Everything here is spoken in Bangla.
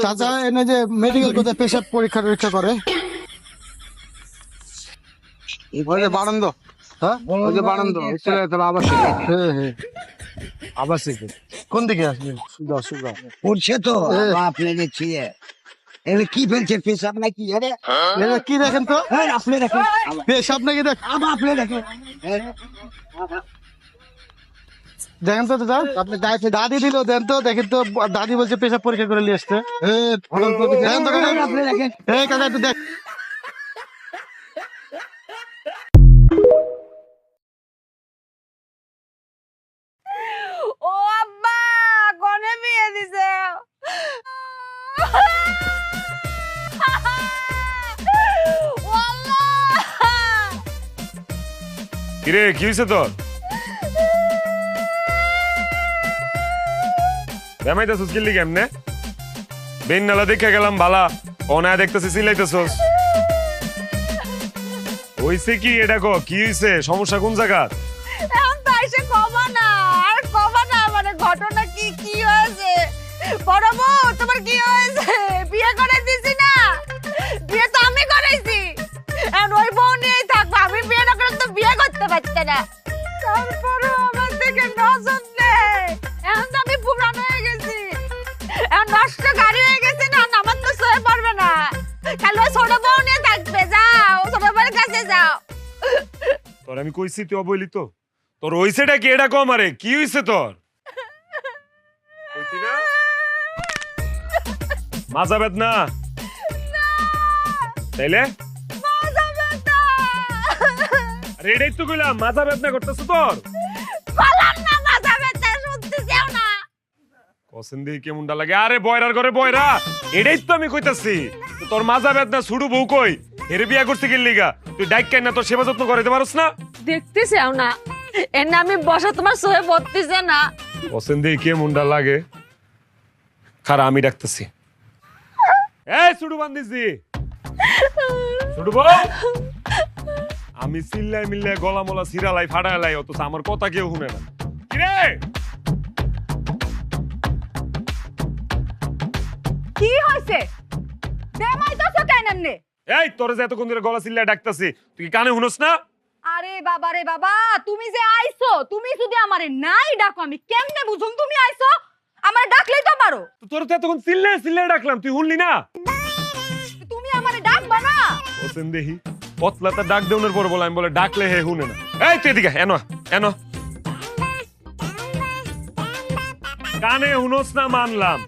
চাচা এনে যে মেডিকেল কোথায় পেশাব পরীক্ষা টরীক্ষা করে। ওই যে বারান্দ, হ্যাঁ ওই যে বারান্দ চলে যেতে হবে আবাসিক। হ্যাঁ হ্যাঁ আবাসিক কোন দিকে আসবে? সুদা সুদা পড়ছে তো আপনি দেখছি এগুলো কি ফেলছে পেশাব নাকি আরে এটা কি দেখেন তো? এই, আপনি দেখেন পেশাব নাকি দেখ আবার আপনি দেখেন দেখেন তো দাদা, আপনি দাদি দিল দেন তো, দেখেন তো দাদি বলছে পেশাব পরীক্ষা করে নিয়ে আসতে। দেখেন তো কাকা, আপনি দেখেন এই কাকা একটু দেখ। ও আব্বা কোনে বিয়ে দিছে? ও আল্লাহ! কিরে কি হয়েছে তোর? বেমাইতেছিস কিল্লি কেমনে? বেন নালা দেখে গেলাম বালা, অনায় দেখতেছিস সিলাইতেছস। হইছে কি এটা কো, কি হইছে, সমস্যা কোন জায়গা? এখন তো এসে কমা না, আর কমা না, মানে ঘটনা কি কি হয়েছে? বড় বউ তোমার কি হয়েছে? বিয়ে করে দিছি না, বিয়ে তো আমি করাইছি। এখন ওই বউ নিয়েই থাকবো, আমি বিয়ে না করলে তো বিয়ে করতে পারতে না। তারপরে আমার থেকে নজর নেই, এখন তো আমি পুরানো হয়ে গেছি, এখন নষ্ট গাড়ি হয়ে গেছে না, আমার তো সয়ে পারবে না। খালি ওই ছোট বউ নিয়ে থাকবে, যাও ছোট বউয়ের কাছে যাও। তোর আমি কইছি তুই অবইলি তো? তোর হইছেটা কি এটা কম, আরে কি হইছে তোর? কইছি না মাজা বেদনা? তাইলে আরে এটাই তো কইলাম, মাজা বেদনা করতেছ তোর? বললাম না মাথা ব্যথা, শুনতে যাও না। কসেন দিয়ে কেমনটা লাগে? আরে বয়রার ঘরে বয়রা, এটাই তো আমি কইতাছি। তো তোর মাজা বেদনা ছুড়ু বউ কই? এর বিয়া করতে গেলি লিগা তুই ডাইক কেন না তোর সেবা যত্ন করাইতে পারছ না? দেখতে চাও না, এর নামে বসা তোমার সহে পড়তেছে না। কসেন দিয়ে কেমনটা লাগে? খারা আমি ডাকতেছি। এই ছুড়ু বান্দিছি, ছুড়ু বউ। আমি চিল্লাই মিল্লাই গলা মলা সিরালাই ফাড়ালাই, অথচ আমার কথা কেউ শুনে না। কিরে কি হইছে? দেমাইতাছো কেন নে? এই তোর যে এতক্ষণ ধরে গলা চিল্লাই ডাকতাছি, তুই কি কানে শুনস না? আরে বাবা রে বাবা, তুমি যে আইছো, তুমি যদি আমারে নাই ডাকো আমি কেমনে বুঝুম তুমি আইছো? আমারে ডাকলেই তো পারো। তো তোর তো এতক্ষণ চিল্লাই চিল্লাই ডাকলাম, তুই শুনলি না? তুমি আমারে ডাকবা না? ওসেন দেহি পতলাটা ডাক দেউনের পর বলে, আমি বলে ডাকলে হে শুনে না। এই তুই এদিকে এনো এনো। কানে শুনস না মানলাম,